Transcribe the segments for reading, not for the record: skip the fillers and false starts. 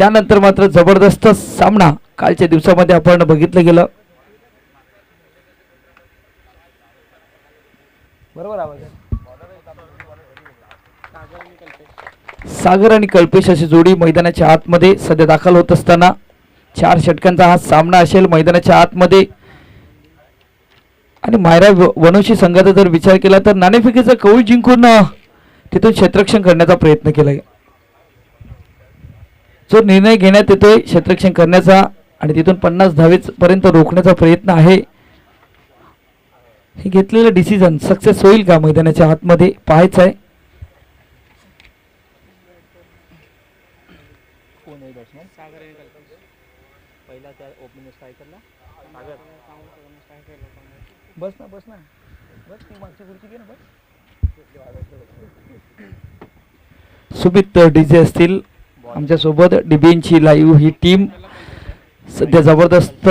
त्यानंतर मात्र जबरदस्त सामना कालच्या दिवसामध्ये आपण बघितलं गेलं. बरोबर आवाज आहे. सागर आणि कल्पेश अशी जोडी मैदानाच्या आतमध्ये सध्या दाखल होत असताना 4 षटकांचा हा सामना असेल मैदानाच्या आतमध्ये. आणि मायरा वनोशी संघाचा जर विचार केला तर नाणेफेकीचा कौल जिंकून तिथून क्षेत्ररक्षण करण्याचा प्रयत्न केलाय. जो निर्णय घेण्यात येतोय क्षेत्ररक्षण करण्याचा आणि तिथून 50 धावेपर्यंत रोखण्याचा प्रयत्न आहे, हे घेतलेलं डिसिजन सक्सेस होईल का मैदानाच्या आतमध्ये पाहायचं आहे. बस ना बस ना बस ती मागची खुर्ची घे ना बस. सुमित डीजे असतील आमच्या सोबत. डीबीएनची लाईव्ह ही टीम सध्या जबरदस्त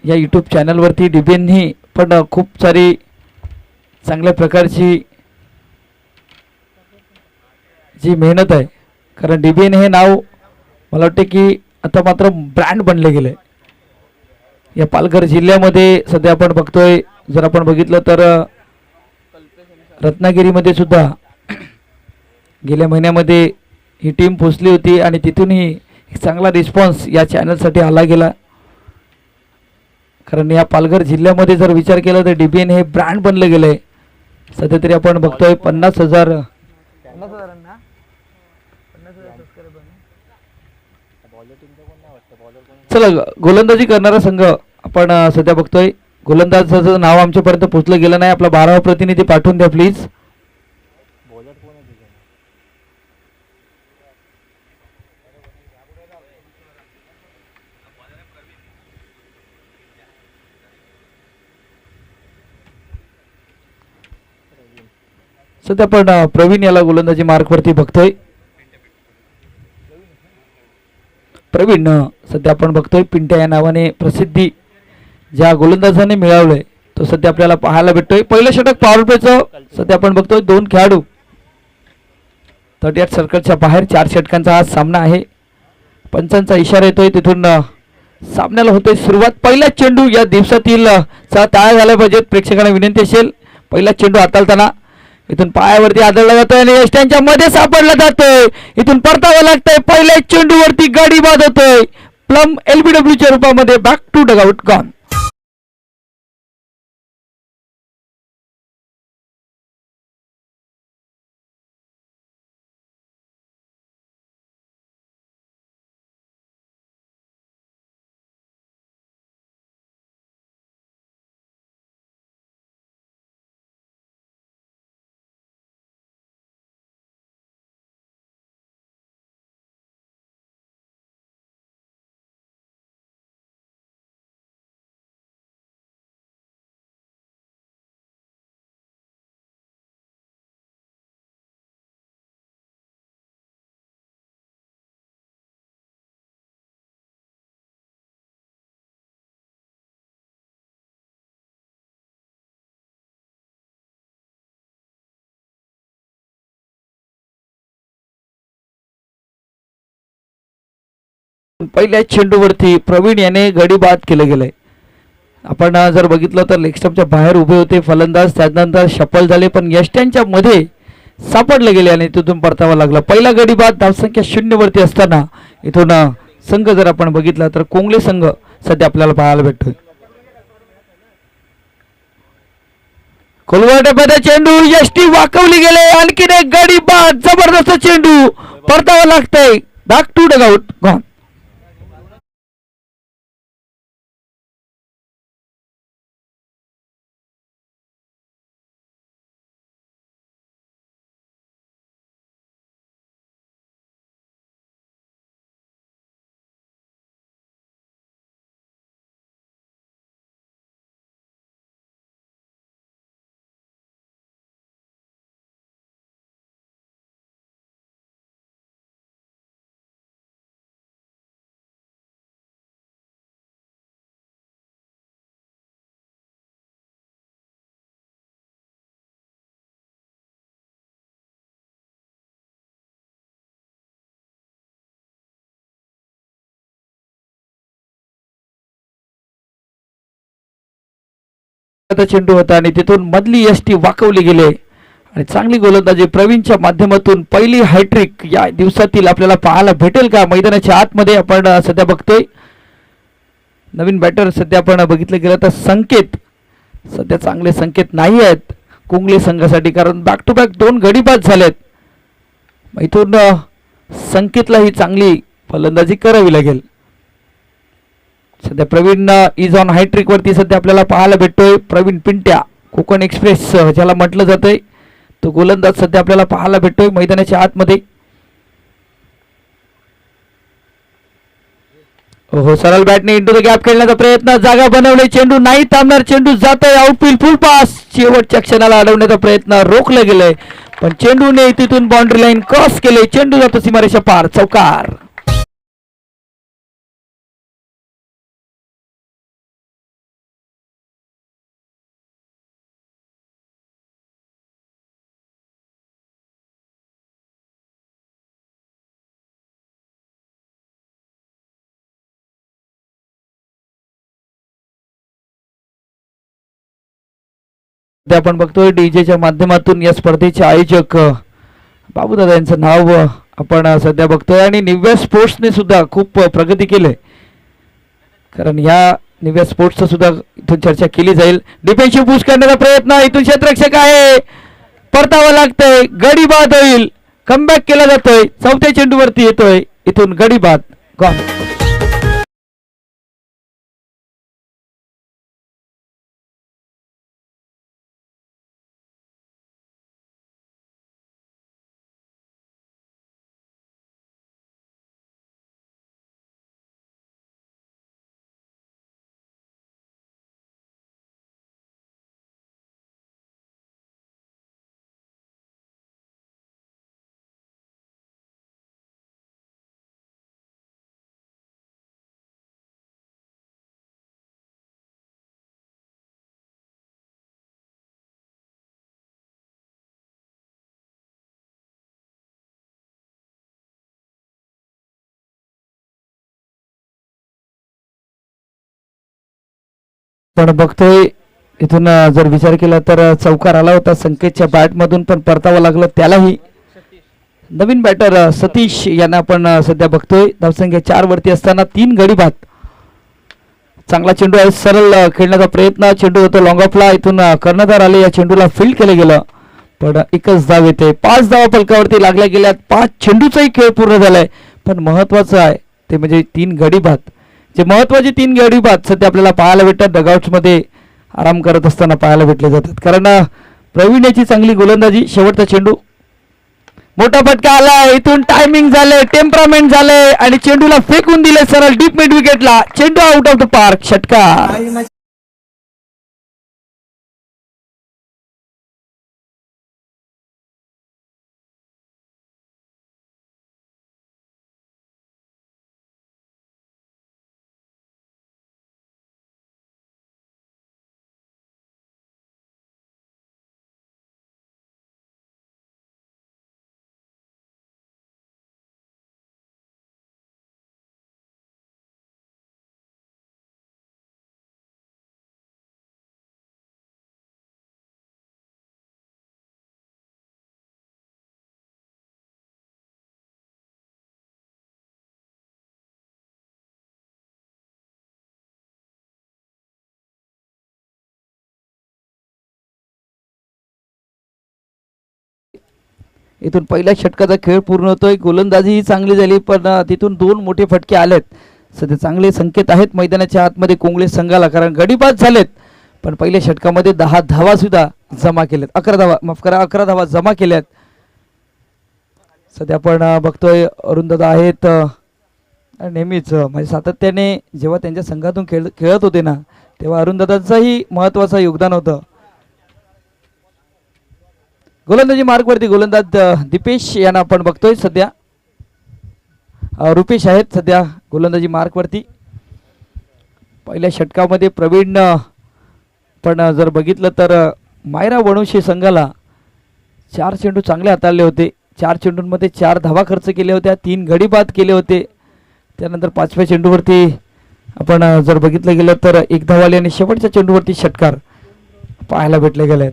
या यूट्यूब चॅनलवरती डीबीएननी पण खूप सारी चांगल्या प्रकारची जी मेहनत आहे, कारण डीबीएन हे नाव मला वाटते की आता मात्र ब्रँड बनले गेले या पालघर जिल्ह्यामध्ये. सध्या आपण बघतोय, जर आपण बघितलं तर रत्नागिरीमध्ये सुद्धा गेल्या महिन्यामध्ये ही टीम पोचली होती आणि तिथूनही एक चांगला रिस्पॉन्स या चॅनलसाठी आला गेला. कारण या पालघर जिल्ह्यामध्ये जर विचार केला तर डीबीएन हे ब्रँड बनले गेले. सध्या तरी आपण बघतोय 50,000 चला गोलंदाजी करणारा संघ आपण सध्या बघतोय. गोलंदाजाचं नाव आमच्यापर्यंत पोहोचलं गेलं नाही. आपला 12वा प्रतिनिधी पाठवून द्या प्लीज. सध्या आपण प्रवीण याला गोलंदाजी मार्कवरती बघतोय. प्रवीण सध्या आपण बघतोय पिंट्या या नावाने प्रसिद्धी ज्या गोलंदाजाने मिळवलंय तो सध्या आपल्याला पाहायला भेटतोय. पहिलं षटक पॉवर प्लेचं सध्या आपण बघतोय. 2 खेळाडू 38 सर्कलच्या बाहेर. 4 षटकांचा हा सामना आहे. पंचांचा इशारा येतोय तिथून सामन्याला होतोय सुरुवात. पहिला चेंडू या दिवसातील टाळ्या झाल्या पाहिजेत. प्रेक्षकांना विनंती असेल, पहिला चेंडू हाताळताना इथून पायावरती आदळला जातोय आणि यष्ट्यांच्या मध्ये सापडला जातोय. इथून परतावं लागतंय. पहिल्या चेंडूवरती गाडी बाद होतोय. प्लम एलबीडब्ल्यूच्या रूपामध्ये बॅक टू डगआउट गॉन. पहिल्या चेंडूवरती प्रवीण याने गडी बाद केलं गेलंय. आपण जर बघितलं तर लेग स्टंपच्या बाहेर उभे होते फलंदाज, त्यानंतर शफल झाले पण यष्ट्यांच्या मध्ये सापडले गेले आणि तिथून परतावा लागला. पहिला गडी बाद धावसंख्या 0 वरती असताना इथून संघ जर आपण बघितला तर कोंगले संघ सध्या आपल्याला पाहायला भेटतोय. खोलवर टप्प्याचा चेंडू यष्टी वाकवली गेले. आणखीन एक गडी बाद. जबरदस्त चेंडू. परतावा लागतंय. Back to dugout gone. प्रकारचा चेंडू होता आणि तिथून मधली यष्टी वाकवली गेले आणि चांगली गोलंदाजी प्रवीणच्या माध्यमातून पहिली हॅट्रिक या दिवसातील आपल्याला पाहायला भेटेल का मैदानाच्या आतमध्ये आपण सध्या बघतोय. नवीन बॅटर सध्या आपण बघितलं गेलं तर संकेत सध्या चांगले संकेत नाही आहेत कुंगले संघासाठी, कारण बॅक टू बॅक 2 गडी बाद झालेत. इथून संकेतला ही चांगली फलंदाजी करावी लागेल. सध्या प्रवीण इज ऑन हायट्रिक वरती सध्या आपल्याला पाहायला भेटतोय. प्रवीण पिंट्या कोकण एक्सप्रेस ज्याला म्हटलं जातंय तो गोलंदाज सध्या आपल्याला पाहायला भेटतोय मैदानाच्या आतमध्ये. हो, सरळ बॅटने इंटू द गॅप खेळण्याचा प्रयत्न, जागा बनवणे, चेंडू नाही थांबणार, चेंडू जातोय आउटफील्ड, फुल पास, शेवटच्या क्षणाला अडवण्याचा प्रयत्न रोखलं गेलंय पण चेंडूने तिथून बाउंड्री लाईन क्रॉस केले. चेंडू जातो सीमारेषा पार, चौकार. आपण बघतोय डीजेच्या माध्यमातून या स्पर्धेचे आयोजक बाबूदादा यांचं नाव आपण सध्या बघतोय आणि निव्या स्पोर्ट्सने सुद्धा खूप प्रगती केली, कारण ह्या निव्या स्पोर्ट्सचं सुद्धा इथून चर्चा केली जाईल. डिफेन्सिव्ह पुश करण्याचा प्रयत्न, इथून क्षेत्ररक्षक आहे, परतावं लागतंय, गडी बाद होईल, कमबॅक केला जातोय, चौथ्या चेंडूवरती येतोय, इथून गडी बाद, गॉल. पण बघतोय इथून जर विचार केला तर चौकार आला होता संकेतच्या बॅट मधून, पण परतावं लागलं त्यालाही. नवीन बॅटर सतीश यांना आपण सध्या बघतोय. धावसंख्या 4 वरती असताना 3 गडी बाद. चांगला चेंडू आहे, सरळ खेळण्याचा प्रयत्न, चेंडू होतो लॉंग ऑफला, इथून कर्णधार आले, या चेंडूला फील्ड केलं गेलं पण एकच धाव येते. 5 धावा फलकावरती लागल्या गेल्यात, 5 चेंडूचाही खेळ पूर्ण झालाय, पण महत्वाचं आहे ते म्हणजे 3 गडी बाद. जे महत्वाचे 3 गडी बाद सध्या आपल्याला पाहायला भेटतात, डगआउट्स मध्ये आराम करत असताना पाहायला भेटले जातात, कारण प्रवीण याची चांगली गोलंदाजी. शेवटचा चेंडू, मोठा फटका आला, इथून टायमिंग झाले, टेम्परामेंट झाले आणि चेंडूला फेकून दिले सरळ डीप मिड विकेटला. चेंडू आउट ऑफ द पार्क, षटकार. इथून पहिल्या षटकाचा खेळ पूर्ण होतोय. गोलंदाजी ही चांगली झाली पण तिथून 2 मोठे फटके आलेत. सध्या चांगले संकेत आहेत मैदानाच्या आतमध्ये कोंगळे संघाला, कारण गडीबाद झालेत पण पहिल्या षटकामध्ये 10 धावा सुद्धा जमा केल्यात, 11 धावा माफ करा 11 धावा जमा केल्यात. सध्या आपण बघतोय अरुणदादा आहेत नेहमीच म्हणजे सातत्याने जेव्हा त्यांच्या संघातून खेळत होते ना तेव्हा अरुणदादांचंही महत्वाचं योगदान होतं. गोलंदाजी मार्गवरती गोलंदाज दीपेश यांना आपण बघतोय. सध्या रुपेश आहेत सध्या गोलंदाजी मार्गवरती. पहिल्या षटकामध्ये प्रवीण पण जर बघितलं तर मायरा वणुशे संघाला 4 चेंडू चांगले हाताळले होते. 4 चेंडूंमध्ये 4 धावा खर्च केल्या होत्या, 3 गडी बाद केले होते. त्यानंतर 5व्या चेंडूवरती आपण जर बघितलं गेलं तर 1 धाव आली आणि शेवटच्या चेंडूवरती षटकार. पाहायला भेटले गेले आहेत.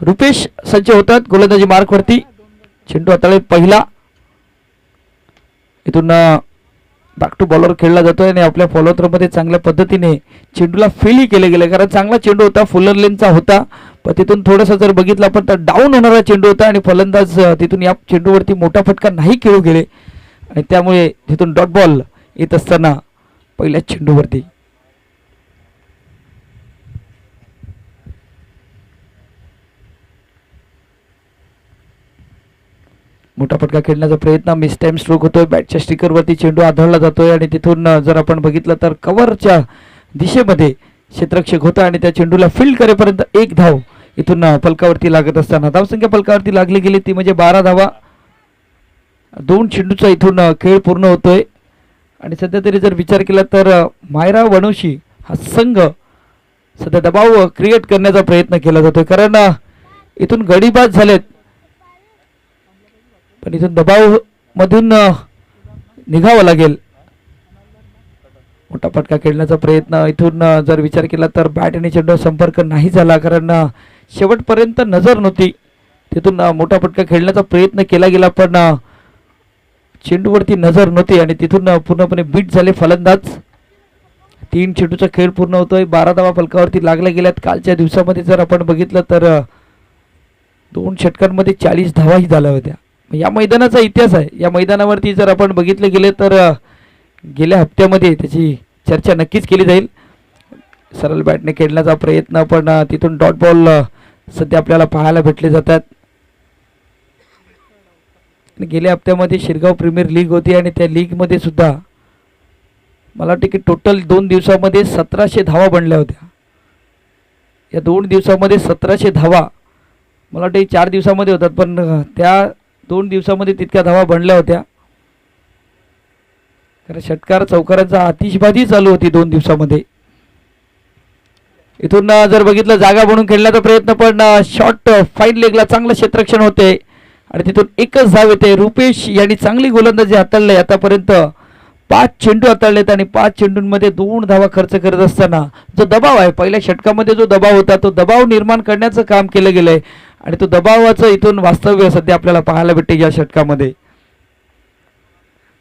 रुपेश सज्ज होतात गोलंदाजी मार्कवरती. चेंडू हाताळत पहिला. इथून बॅक टू बॉलर खेळला जातोय आणि आपल्या फॉलोथ्रोमध्ये चांगल्या पद्धतीने चेंडूला फेली केले गेले, कारण चांगला चेंडू होता, फुलर लेनचा होता, पण तिथून थोडंसं जर बघितलं आपण तर डाऊन होणारा चेंडू होता आणि फलंदाज तिथून या चेंडूवरती मोठा फटका नाही खेळू गेले आणि त्यामुळे तिथून डॉट बॉल येत असताना पहिल्या चेंडूवरती मोठा फटका खेळण्याचा प्रयत्न, मिस टाइम स्ट्रोक होतोय. बॅटच्या स्टिकरवरती चेंडू आढळला जातोय आणि तिथून जर आपण बघितलं तर कव्हरच्या दिशेमध्ये क्षेत्ररक्षक होता आणि त्या चेंडूला फील्ड करेपर्यंत एक धाव इथून फलकावरती लागत असताना धावसंख्या फलकावरती लागली गेली ती म्हणजे 12 धावा. 2 चेंडूचा इथून खेळ पूर्ण होतोय आणि सध्या तरी जर विचार केला तर मायरा वनोशी हा संघ सध्या दबाव क्रिएट करण्याचा प्रयत्न केला जातोय, कारण इथून गडीबाज झालेत, पण इथून दबाव मधून निघावं लागेल. मोठा फटका खेळण्याचा प्रयत्न, इथून जर विचार केला तर बॅट आणि चेंडू संपर्क नाही झाला, कारण शेवटपर्यंत नजर नव्हती. तिथून मोठा फटका खेळण्याचा प्रयत्न केला गेला पण चेंडूवरती नजर नव्हती आणि तिथून पूर्णपणे बीट झाले फलंदाज. 3 चेंडूचा खेळ पूर्ण होतोय. 12 धावा फलकावरती लागल्या गेल्यात. कालच्या दिवसामध्ये जर आपण बघितलं तर 2 षटकांमध्ये 40 धावाही झाल्या होत्या. या मैदानाचा इतिहास आहे. या मैदानावरती जर आपण बघितले गेले तर गेल्या हप्त्यामध्ये त्याची चर्चा नक्कीच केली जाईल. सरळ बॅटने खेळण्याचा प्रयत्न पण तिथून डॉट बॉल सध्या आपल्याला पाहायला भेटले जातात. गेल्या हप्त्यामध्ये शिरगाव प्रीमियर लीग होती आणि त्या लीगमध्ये सुद्धा मला वाटतं की टोटल 2 दिवसामध्ये 1700 धावा बनल्या होत्या. या 2 दिवसामध्ये 1700 धावा मला वाटतं 4 दिवसामध्ये होतात, पण त्या 2 दिवसामध्ये तितक्या धावा बनल्या होत्या, कारण षटकार चौकारांचा आतिषबाजी चालू होती 2 दिवसामध्ये. इथून जर बघितलं जागा बनवून खेळण्याचा प्रयत्न पण शॉर्ट फाईन लेगला चांगलं क्षेत्ररक्षण होते आणि तिथून एकच धाव येते. रुपेश यांनी चांगली गोलंदाजी हाताळली. आतापर्यंत 5 चेंडू हाताळलेत आणि 5 चेंडूंमध्ये 2 धावा खर्च करत असताना जो दबाव आहे, पहिल्या षटकामध्ये जो दबाव होता तो दबाव निर्माण करण्याचं काम केलं गेलंय आणि तो दबावाचं इथून वास्तव्य सध्या आपल्याला पाहायला भेटते या षटकामध्ये.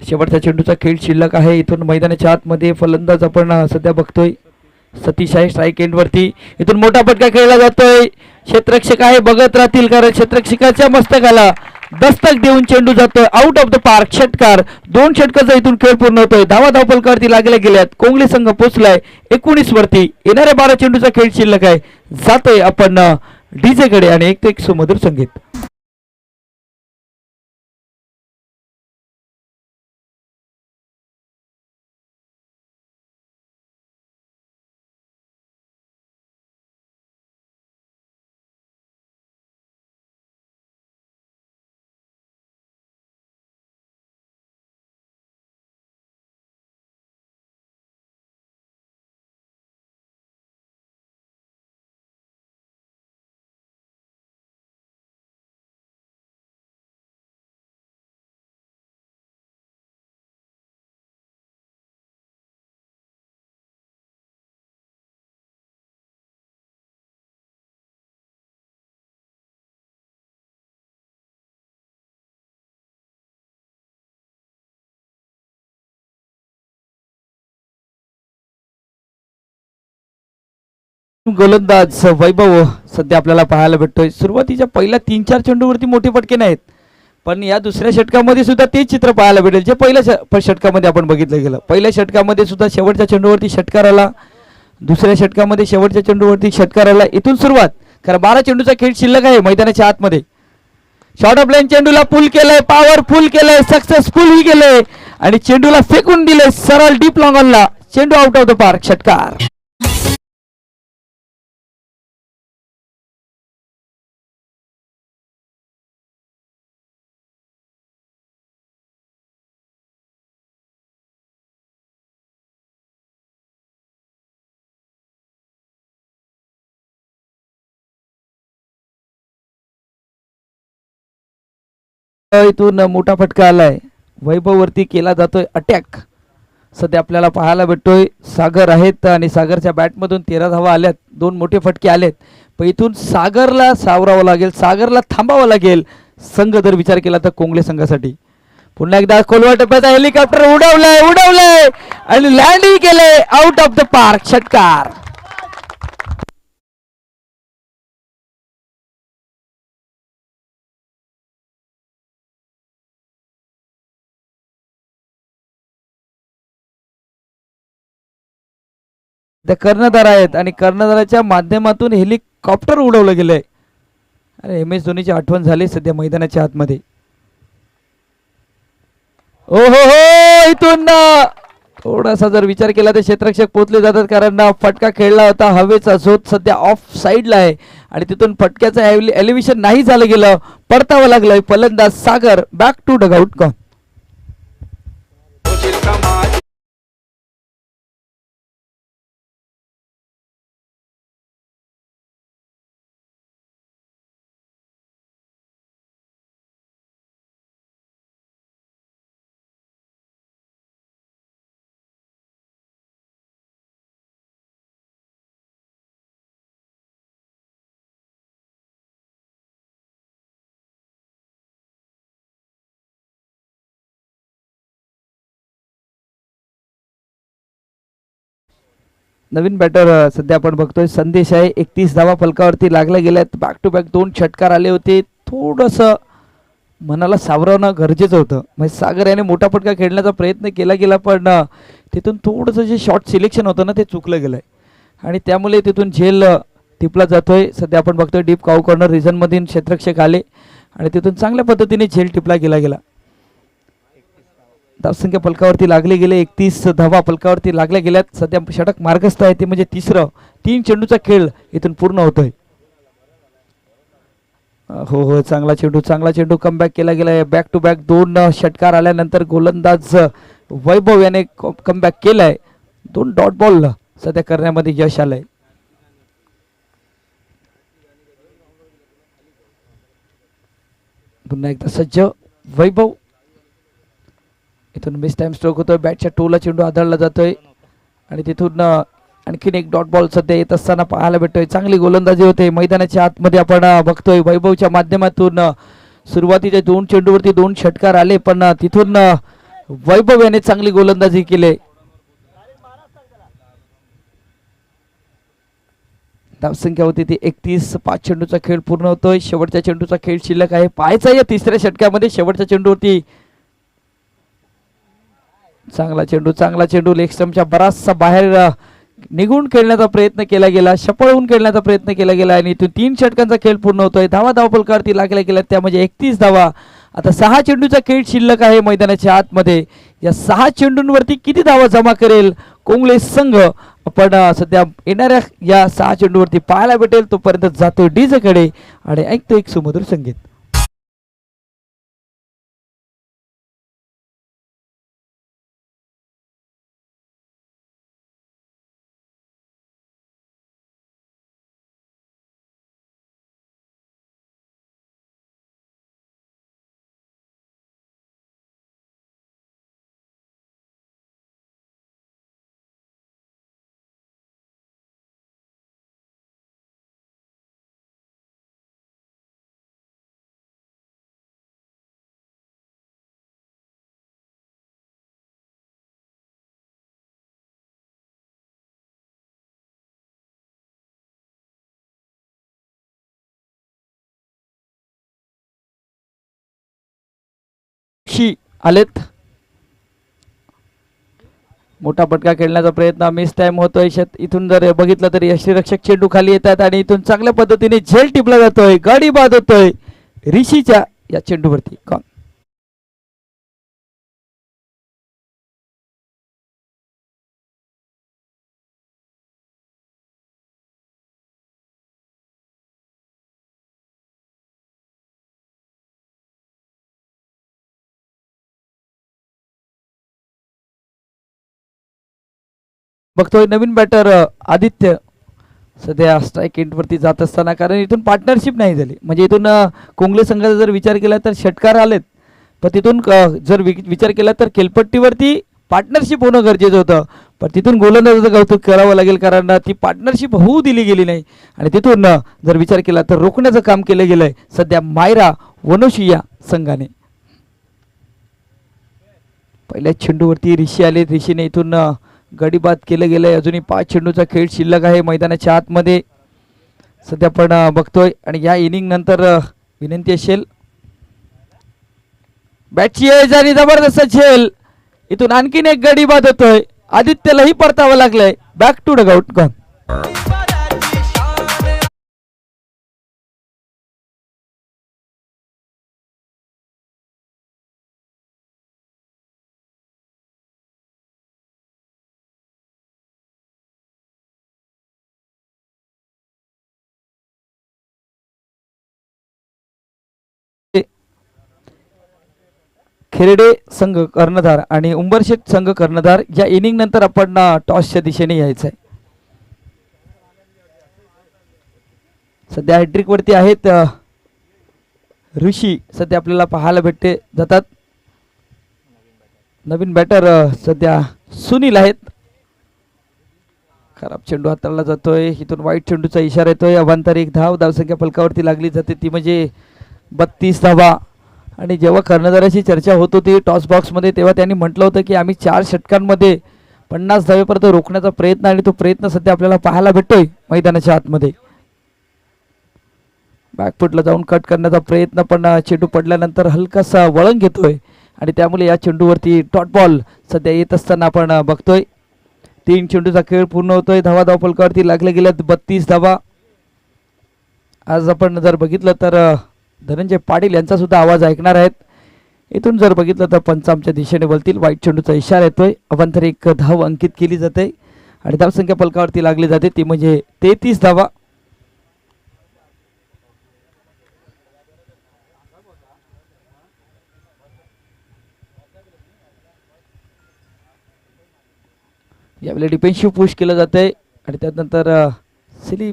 शेवटच्या चेंडूचा खेळ शिल्लक आहे. इथून मैदानाच्या आतमध्ये फलंदाज आपण सध्या बघतोय सतीश आहे स्ट्राईक एंडवरती. इथून मोठा फटका खेळला जातोय. क्षेत्ररक्षक आहे, बघत राहतील, कारण क्षेत्ररक्षकाच्या मस्तकाला दस्तक देऊन चेंडू जातोय आउट ऑफ द पार्क. षटकार 2 षटकाचा इथून खेळ पूर्ण होतोय. धावा फलकावरती लागल्या गेल्यात. कोंगली संघ पोहोचलाय 19 वरती. येणाऱ्या 12 चेंडूचा खेळ शिल्लक आहे. जातोय आपण डीजे कडे आणि एक ते एक सुमधुर संगीत. गोलंदाज वैभव सध्या आपल्याला पाहायला भेटतोय. सुरुवातीच्या पहिल्या 3-4 चेंडूवरती मोठे फटके नाहीत, पण या दुसऱ्या षटकामध्ये सुद्धा तेच चित्र पाहायला भेटेल जे पहिल्या षटकामध्ये आपण बघितलं गेलं. पहिल्या षटकामध्ये सुद्धा शेवटच्या चेंडूवरती षटकार आला, दुसऱ्या षटकामध्ये शेवटच्या चेंडूवरती षटकार आला. इथून सुरुवात, कारण 12 चेंडूचा खेळ शिल्लक आहे मैदानाच्या आतमध्ये. शॉर्ट ऑफ लाईन चेंडूला पुल केलंय, पॉवरफुल केलंय, सक्सेसफुल ही केलंय आणि चेंडूला फेकून दिले सरळ डीप लॉंग ऑनला. चेंडू आउट ऑफ द पार्क. षटकार. इथून मोठा फटका आलाय. वैभव वरती केला जातोय अटॅक. सध्या आपल्याला पाहायला भेटतोय. सागर आहेत आणि सागरच्या बॅटमधून 13 धावा आल्यात, 2 मोठे फटके आलेत. पण इथून सागरला सावरावं लागेल, सागरला थांबावं लागेल संघ जर विचार केला तर कोंगले संघासाठी. पुन्हा एकदा खोलवा टप्प्याचा हेलिकॉप्टर उडवलंय आणि लँडिंग केलंय आउट ऑफ द पार्क. षटकार. त्या कर्णधार आहेत आणि कर्णधाराच्या माध्यमातून हेलिकॉप्टर उडवलं गेलंय. अरे MS धोनीची आठवण झाली सध्या मैदानाच्या आतमध्ये. ओ हो इथून थोडासा जर विचार केला तर क्षेत्ररक्षक पोचले जातात, कारण फटका खेळला होता हवेचा झोत सध्या ऑफ साईडला आहे आणि तिथून फटक्याचं एलिव्हेशन नाही झालं गेलं, परतावं लागलं. फलंदाज Sagar back to dugout. Gone. नवीन बॅटर सध्या आपण बघतोय संदेश आहे. 31 धावा फलकावरती लागल्या गेल्यात. बॅक टू बॅक 2 षटकार आले होते. थोडंसं मनाला सावरवणं गरजेचं होतं. म्हणजे सागर याने मोठा फटका खेळण्याचा प्रयत्न केला गेला, पण तिथून थोडंसं जे शॉट सिलेक्शन होतं ना ते चुकलं गेलं आहे आणि त्यामुळे तिथून झेल टिपला जातोय. सध्या आपण बघतोय डीप काऊ कॉर्नर रिझनमधून क्षेत्ररक्षक आले आणि तिथून चांगल्या पद्धतीने झेल टिपला गेला. धावसंख्या फलकावरती लागले गेले. 31 धावा फलकावरती लागल्या गेल्यात. सध्या षटक मार्गस्थ आहे, ते म्हणजे तिसरं. 3 चेंडूचा खेळ इथून पूर्ण होतोय. हो चांगला चेंडू कमबॅक केला गेलाय. बॅक टू बॅक 2 षटकार आल्यानंतर गोलंदाज वैभव याने कमबॅक केलाय. 2 डॉट बॉल सध्या करण्यामध्ये यश आलंय. पुन्हा एकदा सज्ज वैभव. इथून मिस टाइम स्ट्रोक होतोय. बॅटच्या टोला चेंडू आदळला जातोय आणि तिथून आणखीन एक डॉट बॉल सध्या येत असताना पाहायला भेटतोय. चांगली गोलंदाजी होते मैदानाच्या आतमध्ये. आपण बघतोय वैभवच्या माध्यमातून सुरुवातीच्या 2 चेंडूवरती 2 षटकार आले, पण तिथून वैभव याने चांगली गोलंदाजी केली. धावसंख्या होती ती 31. 5 चेंडूचा खेळ पूर्ण होतोय. शेवटच्या चेंडूचा खेळ शिल्लक आहे. पाहायचा या तिसऱ्या षटकामध्ये. शेवटच्या चेंडूवरती चांगला चेंडू लेग स्टंपच्या बराचसा बाहेर निघून खेळण्याचा प्रयत्न केला गेला, शपळून खेळण्याचा प्रयत्न केला गेला आणि इथून 3 षटकांचा खेळ पूर्ण होतोय. धावा फलकावरती लागल्या गेल्या त्या म्हणजे 31 धावा. आता 6 चेंडूचा खेळ शिल्लक आहे मैदानाच्या आतमध्ये. या 6 चेंडूंवरती किती धावा जमा करेल कोंगले संघ आपण सध्या येणाऱ्या या 6 चेंडूवरती पाहायला भेटेल. तोपर्यंत जातो डीजे कडे आणि ऐकतो एक सुमधुर संगीत. आलेत. मोठा फटका खेळण्याचा प्रयत्न मिस टाइम होतोय. इथून जर बघितलं तर यष्टीरक्षक चेंडू खाली येतात आणि इथून चांगल्या पद्धतीने झेल टिपला जातोय. गाडी बाद होतोय ऋषीच्या या चेंडूवरती. कॉन. बघतोय नवीन बॅटर आदित्य सध्या स्ट्राईक एंडवरती जात असताना, कारण इथून पार्टनरशिप नाही झाली. म्हणजे इथून कोंगले संघाचा जर विचार केला तर षटकार आलेत, पण तिथून जर विचार केला तर खेळपट्टीवरती पार्टनरशिप होणं गरजेचं होतं, पण तिथून गोलंदाजाचं कौतुक करावं लागेल, कारण ती पार्टनरशिप होऊ दिली गेली नाही आणि तिथून जर विचार केला तर रोखण्याचं काम केलं गेलं आहे सध्या मायरा वनोशी या संघाने. पहिल्या चेंडूवरती ऋषी आले, ऋषीने इथून गडी बाद केलं गेलंय. अजूनही 5 चेंडूचा खेळ शिल्लक आहे मैदानाच्या आतमध्ये सध्या आपण बघतोय आणि या इनिंग नंतर विनंती असेल बॅटची एज आणि जबरदस्त झेल. इथून आणखीन एक गडी बाद होतोय, आदित्यलाही परतावं लागलंय. Back to dugout gone. Kherde संघ कर्णधार आणि उंबरशेठ संघ कर्णधार या इनिंग नंतर आपण टॉसच्या दिशेने यायचं आहे. सध्या हॅट्रिक वरती आहेत ऋषी, सध्या आपल्याला पाहायला भेटते जातात. नवीन बॅटर सध्या सुनील आहेत. खराब चेंडू हाताळला जातोय, इथून वाईट चेंडूचा इशारा येतोय. अवांतर एक धाव, धावसंख्या फलकावरती लागली जाते ती म्हणजे 32 धावा. आणि जेव्हा कर्णधाराची चर्चा होत होती टॉस बॉक्समध्ये तेव्हा त्यांनी म्हटलं होतं की आम्ही 4 षटकांमध्ये 50 धावेपर्यंत रोखण्याचा प्रयत्न, आणि तो प्रयत्न सध्या आपल्याला पाहायला भेटतोय मैदानाच्या आतमध्ये. बॅकफुटला जाऊन कट करण्याचा प्रयत्न, पण चेंडू पडल्यानंतर हलकासा वळण घेतोय आणि त्यामुळे या चेंडूवरती डॉट बॉल सध्या येत असताना आपण बघतोय. 3 चेंडूचा खेळ पूर्ण होतोय. धावा फलकावरती लागल्या गेल्यात 32 धावा. आज आपण जर बघितलं तर धनंजय पाटील यांचा सुद्धा आवाज ऐकणार आहेत. इथून जर बघितलं तर पंच आमच्या दिशेने बोलतील. वाईट चेंडूचा इशारा येतोय. अवांतर एक धाव अंकित केली जाते आणि धावसंख्या फलकावरती लागली जाते ती म्हणजे 33 धावा. यावेळी डिफेन्सिव्ह पुश केलं जात आहे आणि त्यानंतर सिली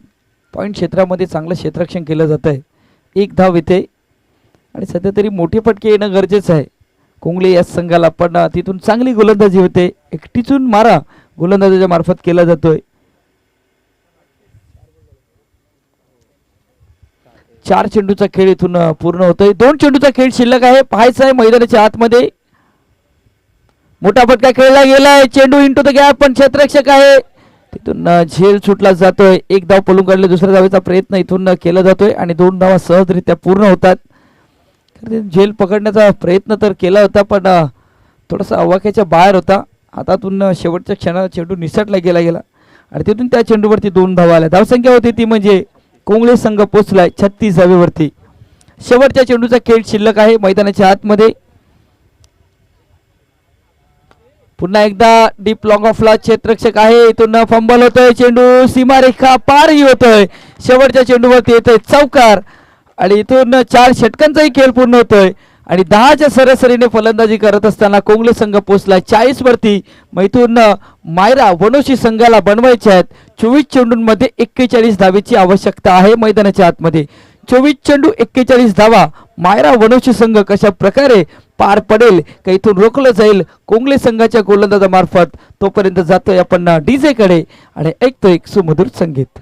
पॉईंट क्षेत्रामध्ये चांगलं क्षेत्ररक्षण केलं जात आहे. 1 धाव येते आणि सध्या तरी मोठे फटके येणं गरजेचं आहे कोंगले या संघाला, पण तिथून चांगली गोलंदाजी होते. एकटीतून मारा गोलंदाजाच्या मार्फत केला जातोय. 4 चेंडूचा खेळ इथून पूर्ण होतोय. 2 चेंडूचा खेळ शिल्लक आहे. पाहायचं आहे मैदानाच्या आतमध्ये मोठा फटका खेळला गेलाय. चेंडू इंटू द गॅप, पण क्षेत्ररक्षक आहे तिथून झेल सुटला जातोय. 1 धाव पळून काढले. दुसऱ्या धावेचा प्रयत्न इथून केला जातोय आणि 2 धावा सहजरित्या पूर्ण होतात. झेल पकडण्याचा प्रयत्न तर केला होता, पण थोडासा आवाक्याच्या बाहेर होता. हातातून शेवटच्या क्षणाला चेंडू निसटला गेला आणि तिथून त्या चेंडूवरती 2 धावा आल्या. धावसंख्या होती ती म्हणजे कोंगळे संघ पोचलाय 36 धावेवरती. शेवटच्या चेंडूचा खेळ शिल्लक आहे मैदानाच्या आतमध्ये. पुन्हा एकदा डीप लॉंग ऑफला क्षेत्ररक्षक आहे. इथून फंबल होतोय. चेंडू सीमारेखा पारही होतोय. शेवटच्या चेंडूवरती येतोय चौकार आणि इथून 4 षटकांचाही खेळ पूर्ण होतोय आणि 10च्या सरासरीने फलंदाजी करत असताना कोंगले संघ पोचलाय 40 वरती. मग इथून मायरा वनोशी संघाला बनवायचे आहेत 24 चेंडूंमध्ये 41 धावेची आवश्यकता आहे मैदानाच्या आतमध्ये. 24 चेंडू 41 धावा. मायरा वनोशी संघ कशा प्रकारे पार पडेल का इथून रोखलं जाईल कोंगले संघाच्या गोलंदाजामार्फत, तोपर्यंत जातोय आपण डीजे कडे आणि ऐकतोय एक सुमधुर संगीत.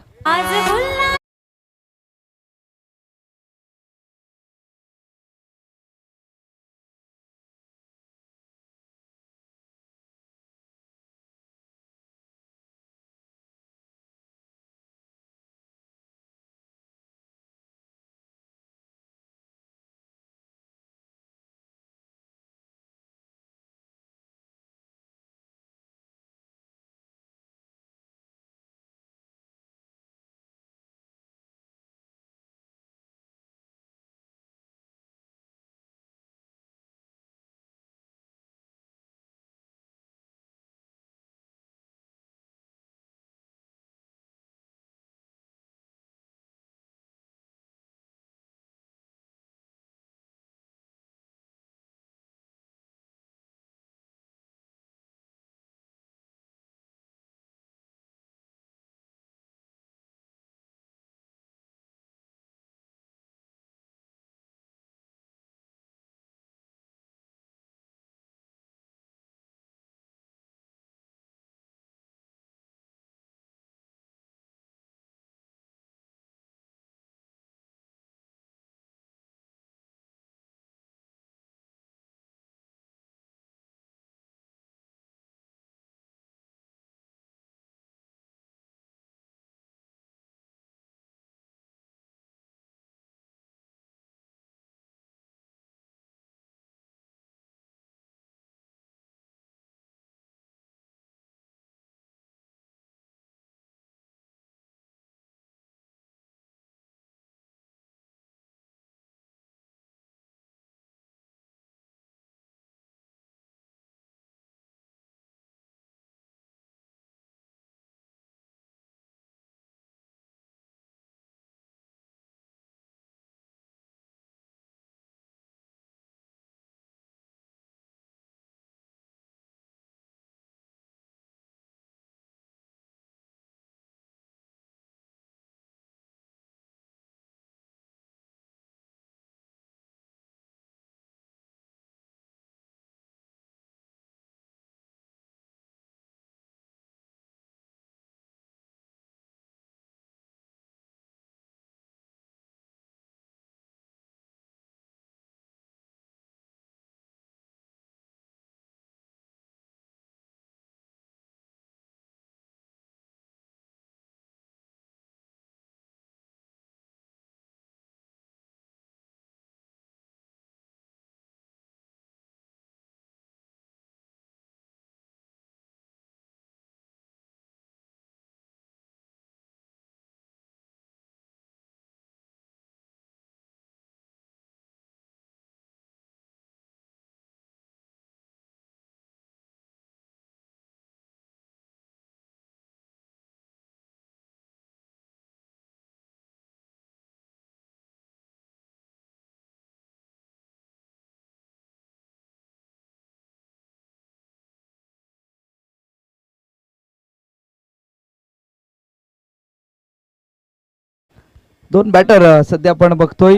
दोन बॅटर सध्या आपण बघतोय.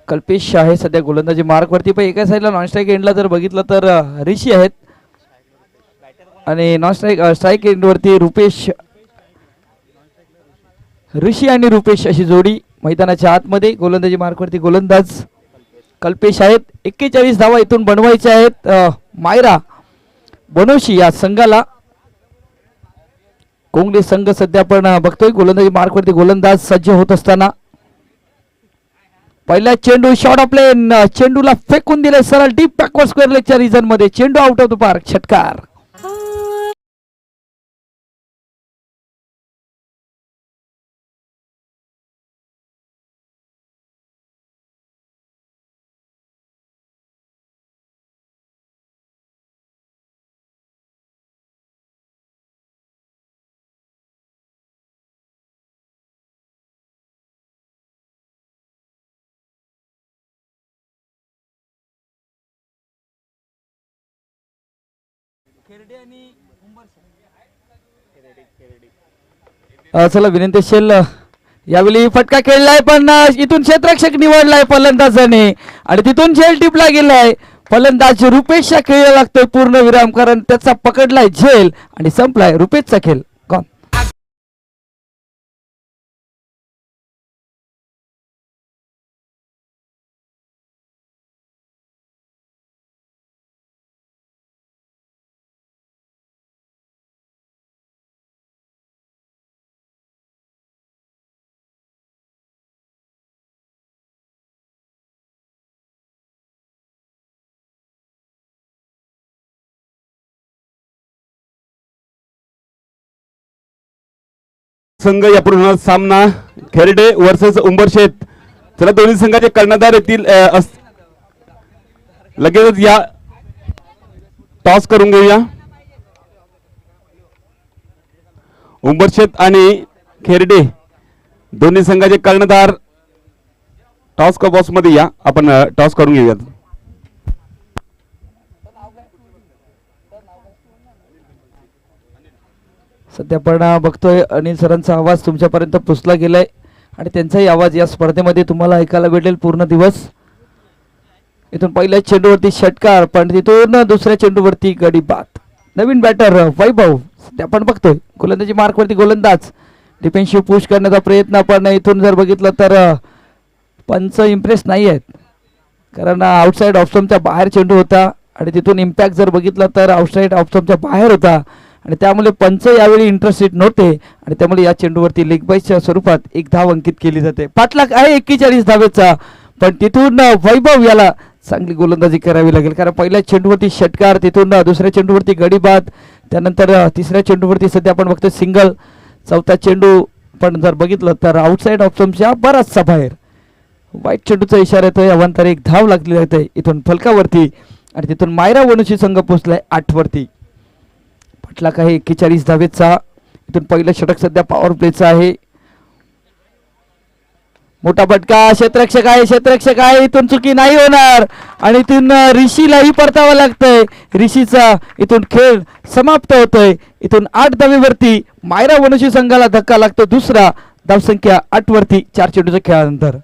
कल्पेश आहे सध्या गोलंदाजी मार्कवरती, पण एका साईडला नॉन स्ट्राईक एंडला जर बघितलं तर ऋषी आहेत आणि नॉन स्ट्राईक एंडवरती रुपेश. ऋषी आणि रुपेश अशी जोडी मैदानाच्या आतमध्ये. गोलंदाजी मार्कवरती गोलंदाज कल्पेश आहेत. 41 धावा इथून बनवायच्या आहेत मायरा बनोशी या संघाला. कोंगडे संघ सध्या आपण बघतोय गोलंदाजी मार्कवरती गोलंदाज सज्ज होत असताना. पहिला चेंडू शॉर्ट ऑफ प्लेन, चेंडूला फेकून दिले सरळ डीप बॅकवर्ड स्क्वेअर लेगच्या रिजन मध्ये. चेंडू आउट ऑफ द पार्क, षटकार. चला विनंती असेल. यावेळी फटका खेळलाय पण इथून क्षेत्ररक्षक निवडलाय फलंदाजाने आणि तिथून झेल टिपला गेलाय. फलंदाज रुपेशचा खेळ लागतोय पूर्ण विराम, कारण त्याचा पकडलाय झेल आणि संपलाय रुपेशचा खेळ. कोण संघ यापुढे सामना खेरडे वर्सेस उंबरशेत. चला दोन्ही संघाचे कर्णधार येतील. लगेच या टॉस करून घेऊया. उंबरशेत आणि खेरडे दोन्ही संघाचे कर्णधार टॉस का बॉक्स मध्ये या. आपण टॉस करून घेऊयात. सध्या आपण बघतोय अनिल सरांचा आवाज तुमच्यापर्यंत पोचला गेलाय आणि त्यांचाही आवाज या स्पर्धेमध्ये तुम्हाला ऐकायला भेटेल पूर्ण दिवस. इथून पहिल्या चेंडूवरती षटकार, पण तिथून दुसऱ्या चेंडूवरती गडी बाद. नवीन बॅटर वैभव सध्या आपण बघतोय गोलंदाजी मार्कवरती गोलंदाज. डिफेन्सिव्ह पुश करण्याचा प्रयत्न, पण इथून जर बघितलं तर पंच इम्प्रेस नाही आहेत, कारण आउटसाईड ऑफ स्टंपच्या बाहेर चेंडू होता आणि तिथून इम्पॅक्ट जर बघितला तर आउटसाईड ऑफ स्टंपच्या बाहेर होता आणि त्यामुळे पंच यावेळी इंटरेस्टेड नव्हते आणि त्यामुळे या चेंडूवरती लेग बाईच्या स्वरूपात एक धाव अंकित केली जाते. पाठलाग आहे 41 धावेचा, पण तिथून वैभव याला चांगली गोलंदाजी करावी लागेल, कारण पहिल्या चेंडूवरती षटकार, तिथून दुसऱ्या चेंडूवरती गडी बाद, त्यानंतर तिसऱ्या चेंडूवरती सध्या आपण बघतो सिंगल, चौथा चेंडू पण जर बघितलं तर आउटसाईड ऑफ स्टंपच्या बराचसा बाहेर. वाईट चेंडूचा इशारा येतोय. अवांतर एक धाव लागली जाते इथून फलकावरती आणि तिथून मायरा वनुशी संघ पोहोचलाय 8 वरती. पटलाक आहे 41 धावेचा. इथून पहिलं षटक सध्या पॉवर प्लेचं आहे. मोठा फटका, क्षेत्ररक्षक आहे, इथून चुकी नाही होणार आणि इथून ऋषीलाही परतावं लागतंय. ऋषीचा इथून खेळ समाप्त होतोय. इथून 8 धावेवरती मायरा वनुशी संघाला धक्का लागतो. दुसरा धावसंख्या 8 वरती 4 चेंडूच्या खेळानंतर.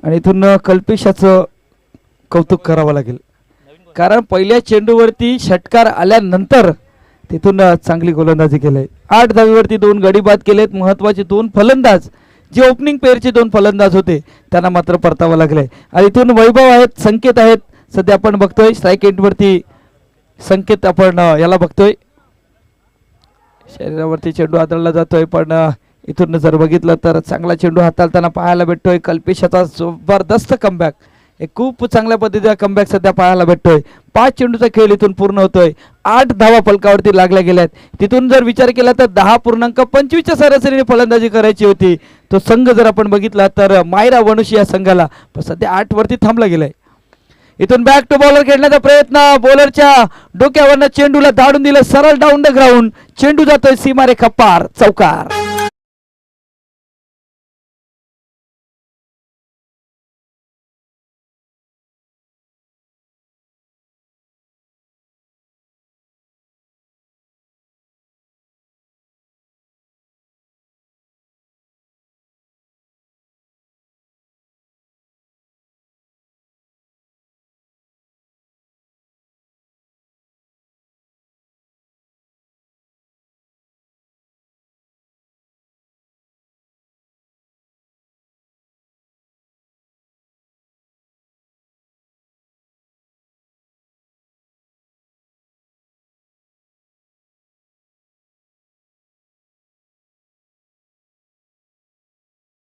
आणि इथून कल्पेशाचं कौतुक करावं लागेल, कारण पहिल्या चेंडूवरती षटकार आल्यानंतर तिथून चांगली गोलंदाजी केली. 8 धावेवरती 2 गडी बाद केलेत. महत्त्वाचे 2 फलंदाज, जे ओपनिंग पेअरचे 2 फलंदाज होते, त्यांना मात्र परतावं लागले. आणि इथून वैभव आहेत, संकेत आहेत. सध्या आपण बघतोय स्ट्राईक एंडवरती संकेत, आपण याला बघतोय शरीरावरती चेंडू आदळला जातोय, पण इथून जर बघितलं तर चांगला चेंडू हाताळताना पाहायला भेटतोय कल्पेशाचा जबरदस्त कमबॅक. एक खूप चांगल्या पद्धतीचा कमबॅक सध्या पाहायला भेटतोय. 5 चेंडूचा खेळ इथून पूर्ण होतोय. 8 धावा फलकावरती लागल्या गेल्यात. तिथून जर विचार केला तर 10.25च्या सरासरीने फलंदाजी करायची होती. तो संघ जर आपण बघितला तर मायरा वनुशी या संघाला, पण सध्या 8 वरती थांबला गेलाय. इथून बॅक टू बॉलर खेळण्याचा प्रयत्न, बॉलरच्या डोक्यावरनं चेंडूला धाडून दिलं सरळ डाऊन द ग्राउंड. चेंडू जातोय सीमारेखा पार, चौकार.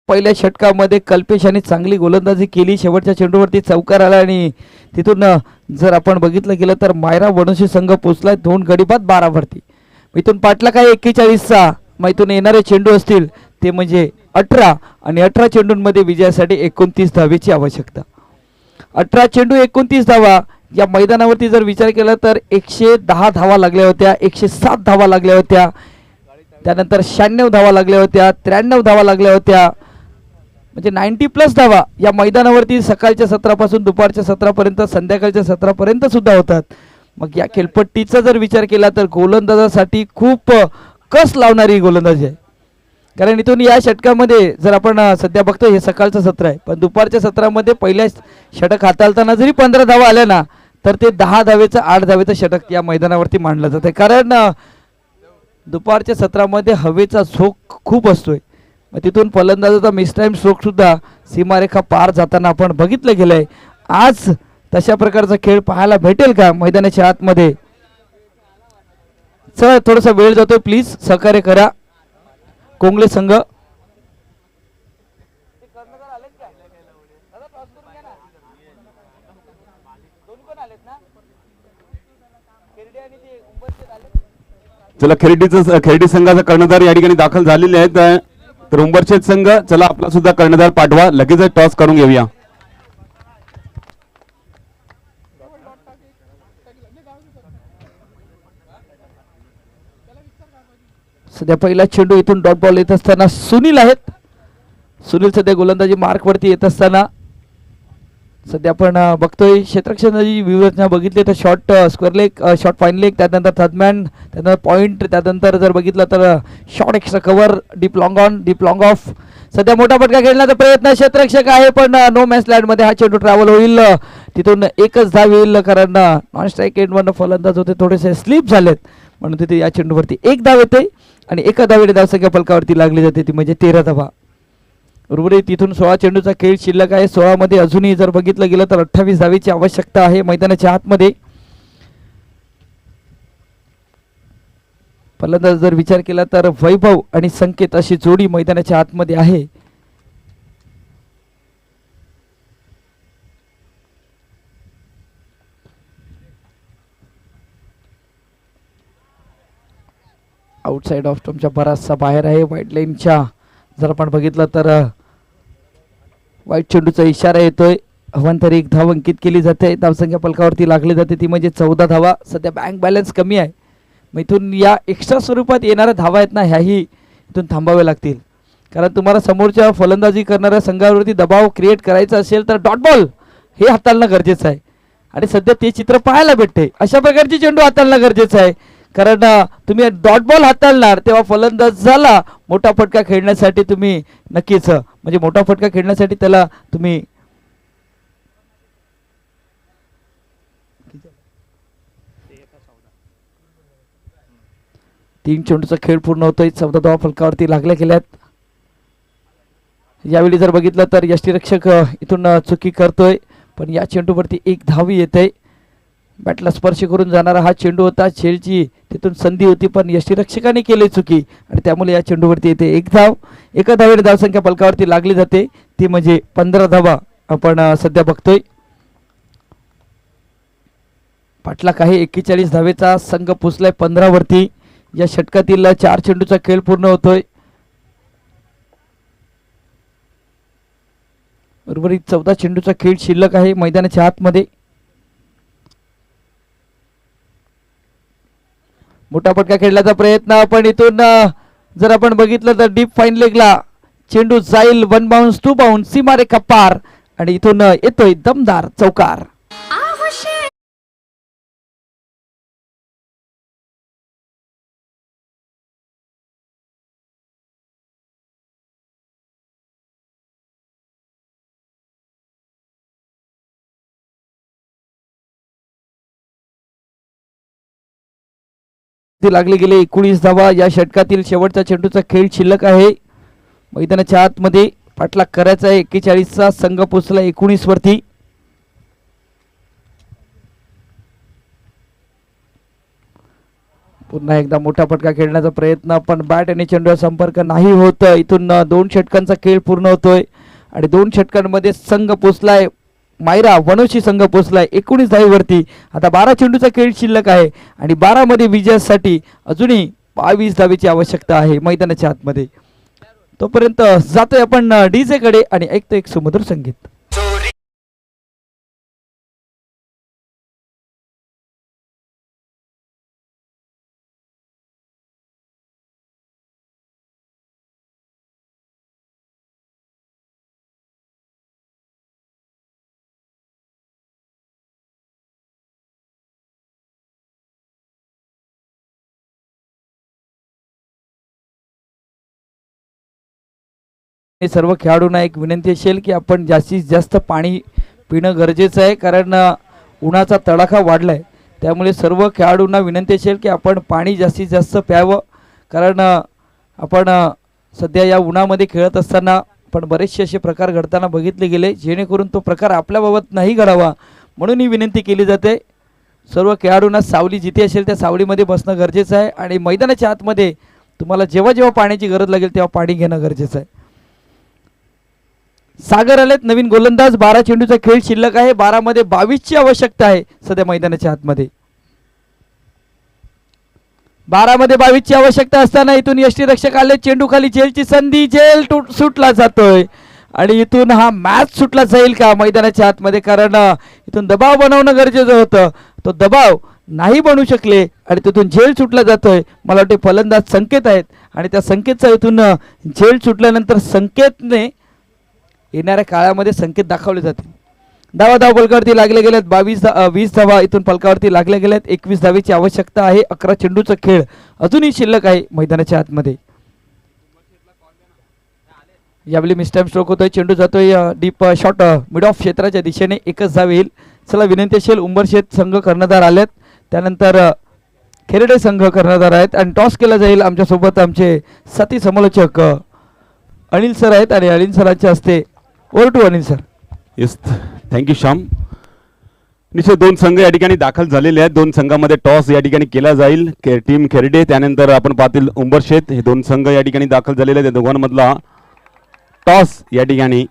पहिल्या षटकामध्ये कल्पेश यांनी चांगली गोलंदाजी केली. शेवटच्या चेंडूवरती चौकार आला आणि तिथून जर आपण बघितलं गेलं तर मायरा वनुशी संघ पोचलाय 2 गडी बाद 12 वरती. इथून पाटला काय 41चा, मग इथून येणारे चेंडू असतील ते म्हणजे 18 आणि 18 चेंडूंमध्ये विजयासाठी 29 धावेची आवश्यकता. 18 चेंडू 29 धावा. या मैदानावरती जर विचार केला तर 110 धावा लागल्या होत्या, 107 धावा लागल्या होत्या, त्यानंतर 96 धावा लागल्या होत्या, 93 धावा लागल्या होत्या, म्हणजे 90+ धावा या मैदानावरती सकाळच्या सत्रापासून दुपारच्या सत्रापर्यंत, संध्याकाळच्या सत्रापर्यंत सुद्धा होतात. मग या खेळपट्टीचा जर विचार केला तर गोलंदाजासाठी खूप कस लावणारी गोलंदाजी आहे. कारण इथून या षटकामध्ये जर आपण सध्या बघतो हे सकाळचं सत्र आहे, पण दुपारच्या सत्रामध्ये पहिल्या षटक हाताळताना जरी 15 धावा आल्या ना तर ते 10 धावेचं 8 धावेचं षटक या मैदानावरती मांडलं जातं. कारण दुपारच्या सत्रामध्ये हवेचा झोक खूप असतोय. मग तिथून फलंदाजाचा मिस टाइम स्ट्रोक सुद्धा सीमारेखा पार जाताना आपण बघितलं गेलंय. आज तशा प्रकारचा खेळ पाहायला भेटेल का मैदानाच्या आतमध्ये? चला थोडासा वेळ जातोय, प्लीज सहकार्य करा कोंगले संघ. चला खेरडी संघाचा कर्णधार या ठिकाणी दाखल झालेले आहेत. तर उंबरशेत संघ चला आपला सुद्धा कर्णधार पाठवा, लगेच टॉस करून घेऊया. सध्या पहिला चेंडू इथून डॉट बॉल येत असताना सुनील आहेत. सुनील सध्या गोलंदाजी मार्क वरती येत असताना सध्या आपण बघतोय क्षेत्ररक्षणाची व्यूहरचना बघितली तर short square leg, short fine leg, त्यानंतर थर्डमॅन, त्यानंतर पॉईंट, त्यानंतर जर बघितलं तर short extra cover, deep long on, deep long of. सध्या मोठा फटका खेळण्याचा प्रयत्न क्षेत्ररक्षक आहे, पण नो मॅच लँडमध्ये हा चेंडू ट्रॅव्हल होईल. तिथून एकच धाव येईल, कारण नॉन स्ट्राईक एंडवरनं फलंदाज होते थोडेसे स्लिप झालेत, म्हणून तिथे या चेंडूवरती 1 धाव येते आणि एका धावेने धावसंख्या फलकावरती लागली जाते, ती म्हणजे 13 धावा. उर्वरित तिथून 16 चेंडूचा खेळ शिल्लक आहे. 16 मध्ये अजूनही जर बघितलं गेलं तर 28 धावेची आवश्यकता आहे मैदानाच्या आतमध्ये. फलंदाज जर विचार केला तर वैभव आणि संकेत अशी जोडी मैदानाच्या आतमध्ये आहे. आउटसाइड ऑफ स्टंपच्या बराचसा बाहेर आहे. वाईड लाईनच्या जर आपण बघितलं तर वाईट चेंडूचा इशारा येतोय. हवांतर 1 धाव अंकित केली जाते, धावसंख्या फलकावरती लागली जाते, ती म्हणजे 14 धावा. सध्या बँक बॅलन्स कमी आहे, मग इथून या एक्स्ट्रा स्वरूपात येणाऱ्या धावा आहेत ना ह्याही इथून थांबाव्या लागतील. कारण तुम्हाला समोरच्या फलंदाजी करणाऱ्या संघावरती दबाव क्रिएट करायचा असेल तर डॉट बॉल हे हाताळणं गरजेचं आहे, आणि सध्या ते चित्र पाहायला भेटते. अशा प्रकारची चेंडू हाताळणं गरजेचं आहे, कारण तुम्ही डॉट बॉल हाताळणार तेव्हा फलंदाजाला मोठा फटका खेळण्यासाठी तुम्ही नक्कीच, म्हणजे मोठा फटका खेळण्यासाठी त्याला तुम्ही 3 चेंडूचा खेळ पूर्ण होतोय. 14 धावा फलकावरती लागल्या गेल्यात. यावेळी जर बघितलं तर यष्टीरक्षक इथून चुकी करतोय, पण या चेंडूवरती 1 धाव येते. बॅटला स्पर्श करून जाणारा हा चेंडू होता. झेलची तिथून संधी होती पण यष्टीरक्षकाने केली चुकी आणि त्यामुळे या चेंडूवरती येते एक धाव. एका धावेने धावसंख्या फलकावरती लागली जाते ती म्हणजे 15 धावा आपण सध्या बघतोय. पाटलाक आहे 41 धावेचा संघ पोचलाय 15 वरती. या षटकातील 4 चेंडूचा खेळ पूर्ण होतोय. उर्वरित 14 चेंडूचा खेळ शिल्लक आहे मैदानाच्या आतमध्ये. मोठा फटका खेळण्याचा प्रयत्न पण इथून जर आपण बघितलं तर डीप फाईन लेगला चेंडू जाईल. 1 बाउन्स 2 बाउन्स सीमारेखा पार आणि इथून येतोय दमदार चौकार. लागले गेले 19 धावा. या षटकातील शेवटचा चेंडूचा खेळ शिल्लक आहे मैदानाच्या आतमध्ये. पाटलाग करायचा आहे 41चा संघ पोचला 19 वरती. पुन्हा एकदा मोठा फटका खेळण्याचा प्रयत्न पण बॅट आणि चेंडूचा संपर्क नाही होत. इथून 2 षटकांचा खेळ पूर्ण होतोय आणि 2 षटकांमध्ये संघ पोचलाय मायरा वनोशी संघ पोचलाय 19 धावेवरती. आता 12 चेंडूचा खेळ शिल्लक आहे आणि 12 मध्ये विजयासाठी अजूनही 22 धावेची आवश्यकता आहे मैदानाच्या आतमध्ये. तोपर्यंत जातोय आपण डीजे कडे आणि ऐकतो एक सुमधुर संगीत. सर्व खेळाडूंना एक विनंती असेल की आपण जास्तीत जास्त पाणी पिणं गरजेचं आहे कारण उन्हाचा तडाखा वाढलाय. त्यामुळे सर्व खेळाडूंना विनंती असेल की आपण पाणी जास्तीत जास्त प्यावं कारण आपण सध्या या उन्हामध्ये खेळत असताना पण बरेचसे असे प्रकार घडताना बघितले गेले जेणेकरून तो प्रकार आपल्याबाबत नाही घडावा म्हणून ही विनंती केली जाते. सर्व खेळाडूंना सावली जिथे असेल त्या सावलीमध्ये बसणं गरजेचं आहे आणि मैदानाच्या आतमध्ये तुम्हाला जेव्हा जेव्हा पाण्याची गरज लागेल तेव्हा पाणी घेणं गरजेचं आहे. सागर आलेत नवीन गोलंदाज. 12 चेंडूचा खेळ शिल्लक आहे. 12 मध्ये 22 ची आवश्यकता आहे सध्या मैदानाच्या आतमध्ये. 12 मध्ये 22 ची आवश्यकता असताना इथून यष्टीरक्षक आले. चेंडू खाली झेलची संधी. झेल सुटला जातोय आणि इथून हा मॅच सुटला जाईल का मैदानाच्या आतमध्ये कारण इथून दबाव बनवणं गरजेचं होतं. तो दबाव नाही बनवू शकले आणि तिथून झेल सुटला जातोय. मला वाटते फलंदाज संकेत आहेत आणि त्या संकेतचा इथून झेल सुटल्यानंतर संकेतने येणाऱ्या काळामध्ये संकेत दाखवले जातील. धाव फलकावरती लागले गेलेत 20 धावा इथून फलकावरती लागले गेलेत. 21 धावेची आवश्यकता आहे. 11 चेंडूचा खेळ अजूनही शिल्लक आहे मैदानाच्या आतमध्ये. यावेळी मिस्टाइम स्ट्रोक होतोय. चेंडू जातोय डीप शॉट मिड ऑफ क्षेत्राच्या दिशेने. एकच धाव येईल. चला विनंती असेल उंबरशेत संघ कर्णधार आलेत त्यानंतर खेरडे संघ कर्णधार आहेत आणि टॉस केला जाईल. आमच्यासोबत आमचे साथी समालोचक अनिल सर आहेत आणि अनिल सरांच्या हस्ते over to Anil sir. Yes thank you Shyam. निश्चित 2 संघ या ठिकाणी दाखल झालेले आहेत. 2 संघामध्ये टॉस या ठिकाणी केला जाईल. टीम खेरडे त्यानंतर आपण पाहतील उंबरशेत हे 2 संघ या ठिकाणी दाखल झालेले आहेत. दोघांमधला टॉस या ठिकाणी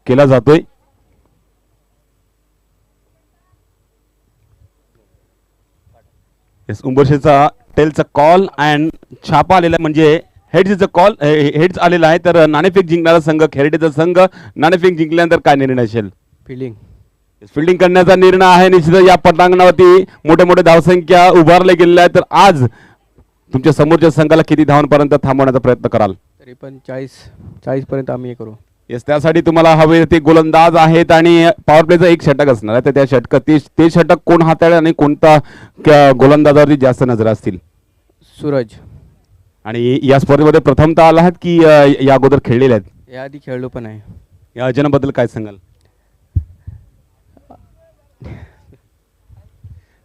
केला जातोय. येस उंबरशेचा टेलचा कॉल अँड छापा आलेला म्हणजे हेड्सचा कॉल हेड्स आलेला आहे. तर नाणेफेक जिंकणारा संघ खेरडेचा संघ. नाणेफेक जिंकल्यानंतर काय निर्णय असेल? फिल्डिंग करण्याचा निर्णय आहे. निश्चित या पटांगणावरती मोठे मोठे धावसंख्या उभारले गेलेल्या आहेत. तर आज तुमच्या समोरच्या संघाला किती धावांपर्यंत थांबवण्याचा प्रयत्न कराल? तरी पण 40 पर्यंत आम्ही हे करू. येस त्यासाठी तुम्हाला हवे ते गोलंदाज आहेत आणि पॉवर प्लेचा 1 षटक असणार आहे. तर त्या षटकात ते षटक कोण हाताळेल आणि कोणता गोलंदाजावरती जास्त नजर असतील? सूरज. आणि या स्पर्धेमध्ये प्रथमतः आला आहात की या अगोदर खेळलेले आहेत? याआधी खेळलो पण आहे. या आयोजनाबद्दल काय सांगाल?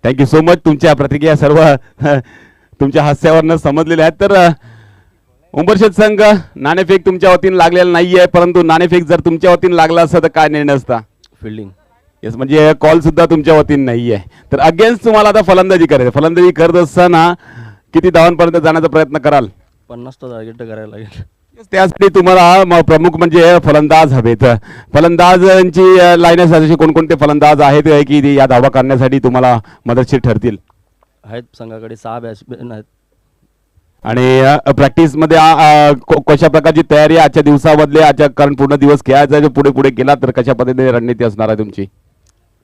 Thank you so much. तुमच्या प्रतिक्रिया सर्व तुमच्या हास्यावरनं समजलेल्या आहेत. तर उंबरशेत संघ नाणेफेक तुमच्या वतीने लागलेला नाहीये परंतु नाणेफेक जर तुमच्या वतीने लागला असता तर काय निर्णय असता? फिल्डिंग. येस, म्हणजे कॉल सुद्धा तुमच्या वतीने नाही आहे. तर अगेन्स्ट तुम्हाला आता फलंदाजी करायची. फलंदाजी करत असताना किती धावांपर्यंत जाण्याचा प्रयत्न कराल? 50 टार्गेट करायला लागेल. Yes, त्यासाठी तुम्हाला प्रमुख म्हणजे फलंदाज हवेत. फलंदाजांची लाईन अशी कोणकोणते फलंदाज आहेत की ते या धावा करण्यासाठी तुम्हाला मदतशीर ठरतील? आहेत संघाकडे 6 बॅट्समॅन आहेत. आणि प्रॅक्टिसमध्ये कशा प्रकारची तयारी आहे आजच्या दिवसामधले? आजच्या कारण पूर्ण दिवस खेळायचा आहे, पुढे पुढे गेला तर कशा पद्धतीने रणनीती असणार आहे तुमची?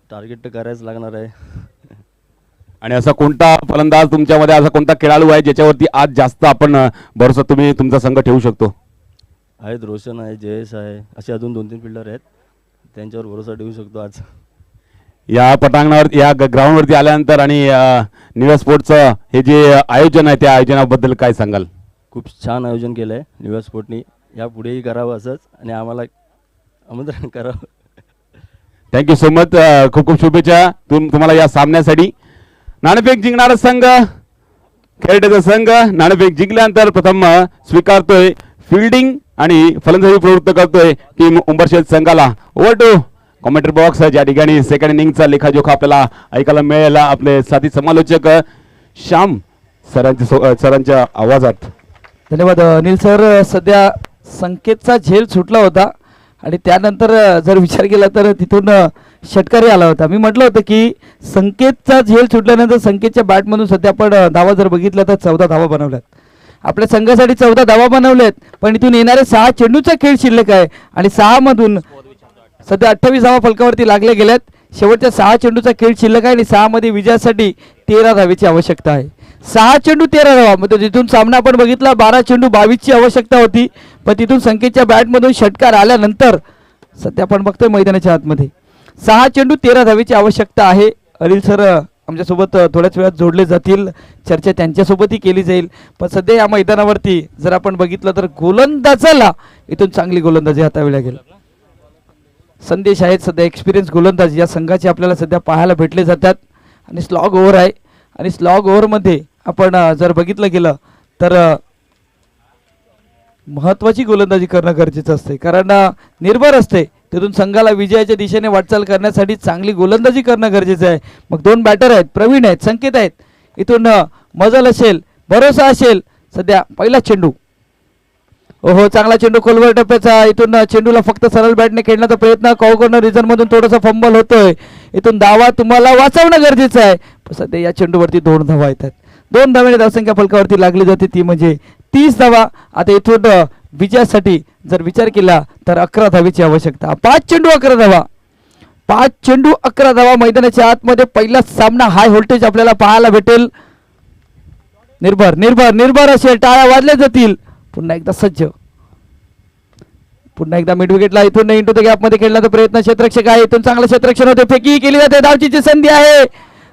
टार्गेट तर करायच लागणार आहे. आणि असा कोणता फलंदाज तुमच्यामध्ये, असा कोणता खेळाडू आहे ज्याच्यावरती आज जास्त आपण भरोसा तुम्ही तुमचा संघ ठेवू शकतो? आहेत रोशन आहे, जयेश आहे, असे अजून 2-3 फिल्डर आहेत, त्यांच्यावर भरोसा ठेवू शकतो आज. या पटांगणावर, या ग्राउंडवरती आल्यानंतर आणि निळा स्पोर्टचं हे जे आयोजन आहे त्या आयोजनाबद्दल काय सांगाल? खूप छान आयोजन केलं आहे निळा स्पोर्टनी. यापुढेही करावं असंच आणि आम्हाला आमंत्रण करावं. Thank you so much. खूप खूप शुभेच्छा तुम्हाला या सामन्यासाठी. नाणेफेक जिंकणारा संघ, खेळण्याचा संघ नाणेफेक जिंकल्यानंतर प्रथम स्वीकारतोय फिल्डिंग आणि फलंदाजी प्रवृत्त करतोय टीम उंबरशेत संघाला. ओव्हर टू कॉमेंट्री बॉक्स, ज्या ठिकाणी सेकंड इनिंगचा लेखाजोखा आपल्याला ऐकायला मिळेल आपले साथी समालोचक श्याम सरांच्या आवाजात. धन्यवाद अनिल सर. सध्या संकेतचा झेल सुटला होता आणि त्यानंतर जर विचार केला तर तिथून षटकारी आला होता. मी म्हटलं होतं की संकेतचा झेल सुटल्यानंतर संकेतच्या बॅटमधून सध्या आपण धावा जर बघितल्या तर 14 धावा बनवल्यात. आपल्या संघासाठी 14 धावा बनवल्यात, पण इथून येणारे 6 चेंडूचा खेळ शिल्लक आहे आणि 6 मधून सध्या 28 धावा फलकावरती लागल्या गेल्यात. शेवटच्या 6 चेंडूचा खेळ शिल्लक आहे आणि 6 मध्ये विजयासाठी 13 धावेची आवश्यकता आहे. 6 चेंडू 13 धावा, म्हणजे तिथून सामना आपण बघितला 12 चेंडू 22ची आवश्यकता होती, पण तिथून संकेतच्या बॅटमधून षटकार आल्यानंतर सध्या आपण बघतोय मैदानाच्या आतमध्ये 6 चेंडू 13 धावेची आवश्यकता आहे. अनिल सर आमच्यासोबत थोड्याच वेळात जोडले जातील, चर्चा त्यांच्यासोबतही केली जाईल. पण सध्या या मैदानावरती जर आपण बघितलं तर गोलंदाजाला इथून चांगली गोलंदाजी हाताळली लागेल. संदेश आहेत सध्या एक्सपिरियन्स गोलंदाज या संघाचे आपल्याला सध्या पाहायला भेटले जातात आणि स्लॉग ओव्हर आहे. आणि स्लॉग ओव्हरमध्ये आपण जर बघितलं गेलं तर महत्त्वाची गोलंदाजी करणं गरजेचं असते, कारण निर्भर असते तिथून संघाला विजयाच्या दिशेने वाटचाल करण्यासाठी चांगली गोलंदाजी करणं गरजेचं आहे. मग 2 बॅटर आहेत, प्रवीण आहेत, संकेत आहेत. इथून मजल असेल, भरोसा असेल. सध्या पहिला चेंडू, ओहो चांगला चेंडू खोलवर टप्प्याचा. इथून चेंडूला फक्त सरळ बॅटने खेळण्याचा प्रयत्न, कॉर्नर रिझन मधून थोडासा फंबल होतोय. इथून धावा तुम्हाला वाचवणं गरजेचं आहे. सध्या या चेंडूवरती 2 धावा येतात. 2 धावेने धावसंख्या फलकावरती लागली जाते, ती म्हणजे 30 धावा. आता इथून विजयासाठी जर विचार केला तर 11 धावेची आवश्यकता. 5 चेंडू 11 धावा, 5 चेंडू 11 धावा. मैदानाच्या आतमध्ये पहिला सामना हाय व्होल्टेज आपल्याला पाहायला भेटेल. निर्भर निर्भर निर्भर असेल, टाळ्या वाजल्या जातील. पुन्हा एकदा सज्ज, पुन्हा एकदा मिड विकेटला इथून इंटू द गॅप मध्ये खेळण्याचा प्रयत्न. क्षेत्ररक्षक आहे, इथून चांगलं क्षेत्ररक्षण होते, फेकी केली जाते, धावचीची संधी आहे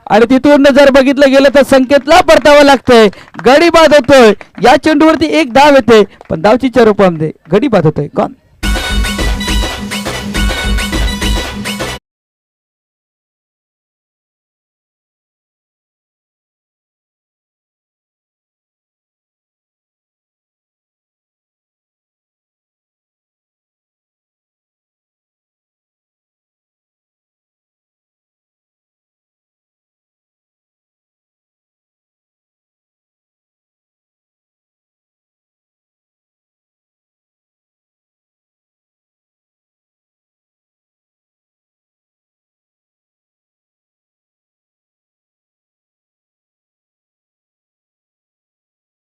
आणि तिथून जर बघितलं गेलं तर संकेतला परतावं लागतंय. गडी बाद होतोय. या चेंडूवरती 1 धाव येते, पण धावचीच्या रूपामध्ये गडी बाद होतोय. कोण?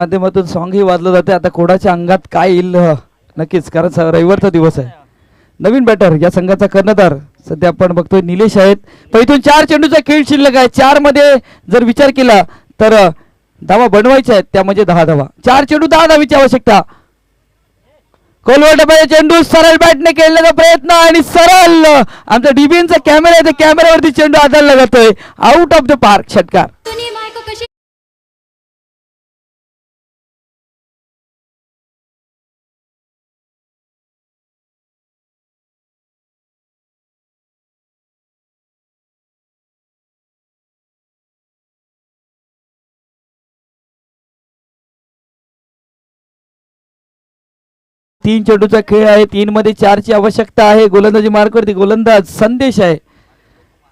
माध्यमातून सॉंग ही वाजलं जाते. आता कोणाच्या अंगात काय येईल नक्कीच, कारण रविवारचा दिवस आहे. नवीन बॅटर या संघाचा कर्णधार सध्या आपण बघतोय निलेश आहेत. पण इथून 4 चेंडूचा खेळ शिल्लक आहे. 4 मध्ये जर विचार केला तर धावा बनवायच्या आहेत, त्या म्हणजे 10 धावा. 4 चेंडू 10 धावीची आवश्यकता. कोलवर डब्याचा चेंडू सरळ बॅटने खेळण्याचा प्रयत्न आणि सरळ आमचा डीबीएनचा कॅमेरा आहे, त्या कॅमेऱ्यावरती चेंडू आदळला जातोय. आउट ऑफ द पार्क, षटकार. तीन चेंडूचा खेळ आहे. 3 मध्ये 4ची आवश्यकता आहे. गोलंदाजी मार्कवरती गोलंदाज संदेश आहे.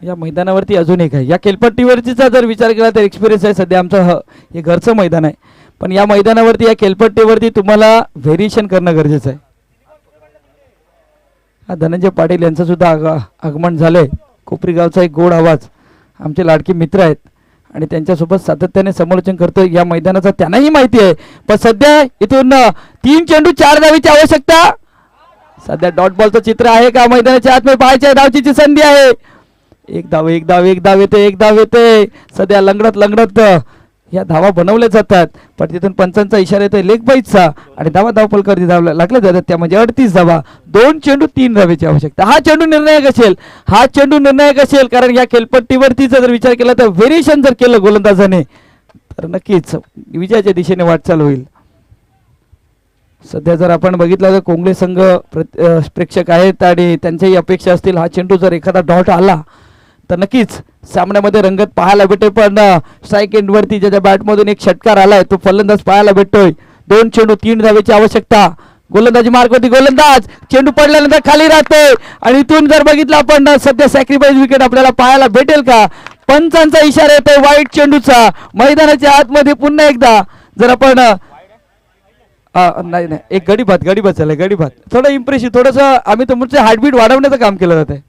या मैदानावरती अजून एक आहे. या खेळपट्टीवरतीचा जर विचार केला तर एक्सपिरियन्स आहे. सध्या आमचं हे घरचं मैदान आहे, पण या मैदानावरती या खेळपट्टीवरती तुम्हाला व्हेरिएशन करणं गरजेचं आहे. हा धनंजय पाटील यांचं सुद्धा आगमन झालंय. कोपरी गावचा एक गोड आवाज, आमचे लाडके मित्र आहेत आणि त्यांच्यासोबत सातत्याने समालोचन करतोय या मैदानाचा त्यांनाही माहिती आहे. पण सध्या इथून 3 चेंडू 4 धावेची आवश्यकता. सध्या डॉट बॉलचं चित्र आहे का मैदानाच्या आतमध्ये पाहायच्या धावचीची संधी आहे. एक धाव येते. सध्या लंगडत या धावा बनवल्या जातात, पण तिथून पंचांचा इशारा येतोय लेग बाईटचा आणि धाव पलकावरती धावला लागल्या जातात. त्या म्हणजे 38 धावा, 2 चेंडू 3 धावेची आवश्यकता. हा चेंडू निर्णायक असेल कारण या खेळपट्टीवरतीचा जर विचार केला तर व्हेरिएशन जर केलं गोलंदाजाने तर नक्कीच विजयाच्या दिशेने वाटचाल होईल. सध्या जर आपण बघितलं तर कोंगळे संघ प्रेक्षक आहेत आणि त्यांच्याही अपेक्षा असतील हा चेंडू जर एखादा डॉट आला तर नक्कीच सामन्यामध्ये रंगत पाहायला भेटेल. पण स्ट्राईक एंडवरती ज्याच्या बॅटमधून एक षटकार आलाय तो फलंदाज पाहायला भेटतोय. 2 चेंडू 3 धावेची आवश्यकता. गोलंदाजी मार्गवरती गोलंदाज, चेंडू पडल्यानंतर खाली राहतोय आणि इथून जर बघितलं आपण सध्या सॅक्रिफाईस विकेट आपल्याला पाहायला भेटेल का. पंचांचा इशारा येतोय वाईट चेंडूचा. मैदानाच्या आतमध्ये पुन्हा एकदा जर आपण नाही एक गडीबाद झालाय. गडीबाद थोडं इम्प्रेसिव्ह, थोडंसं आम्ही तुमचे हार्टबीट वाढवण्याचं काम केलं जात आहे.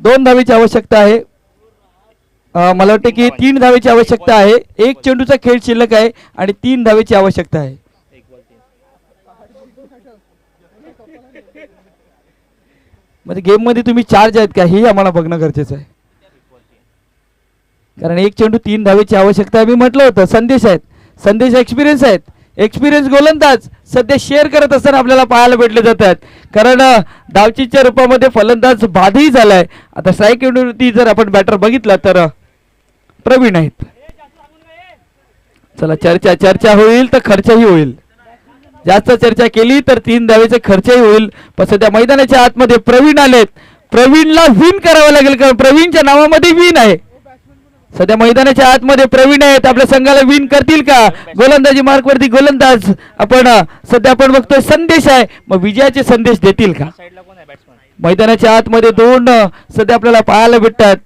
2 धावेची आवश्यकता आहे. मला वाटतं की 3 धावेची आवश्यकता आहे. 1 चेंडूचा खेळ शिल्लक आहे आणि 3 धावेची आवश्यकता आहे. म्हणजे गेम मध्ये तुम्ही चार्ज आहेत का हे आम्हाला बघणं गरजेचं आहे, कारण 1 चेंडू 3 धावेची आवश्यकता मी म्हटलं होतं. संदेश एक्सपिरियन्स आहेत. एक्सपिरियन्स गोलंदाज सध्या शेअर करत असताना आपल्याला पाहायला भेटले जातात, कारण डावचीच्या रूपामध्ये फलंदाज बाधही झालाय. आता स्ट्राईक एंडवरती जर आपण बॅटर बघितला तर प्रवीण आहेत. चला चर्चा होईल तर खर्चही होईल. जास्त चर्चा केली तर 3 धावेचे खर्चही होईल. पण सध्या मैदानाच्या आतमध्ये प्रवीण आलेत. प्रवीणला विन करावं लागेल कारण प्रवीणच्या नावामध्ये विन आहे. सध्या मैदानाच्या आतमध्ये प्रवीण आहेत. आपल्या संघाला विन करतील का. गोलंदाजी मार्कवरती गोलंदाज सध्या आपण बघतोय संदेश आहे. मग विजयाचे संदेश देतील का. मैदानाच्या आतमध्ये 2 सध्या आपल्याला पाहायला भेटतात.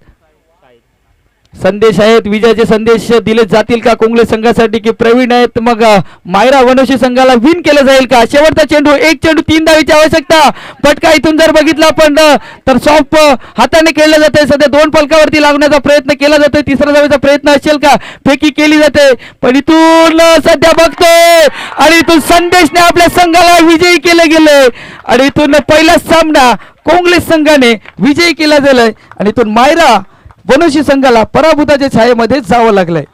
संदेश आहेत. विजयाचे संदेश दिले जातील का कोंगळे संघासाठी की प्रवीण आहेत. मग मायरा वनोशी संघाला विन केलं जाईल का. शेवटचा चेंडू 1 चेंडू 3 धावेची आवश्यकता. फटका इथून जर बघितला आपण तर सॉफ्ट हाताने खेळलं जाते. सध्या 2 फलकावरती लागण्याचा प्रयत्न केला जातोय. 3रा धावेचा प्रयत्न असेल का. फेकी केली जाते पण इथून सध्या बघतोय आणि इथून संदेशने आपल्या संघाला विजयी केले गेले आणि इथून पहिला सामना कोंगळे संघाने विजयी केला गेलाय आणि इथून मायरा वनोशी संघाला पराभूताच्या छायेमध्ये जावं लागलंय.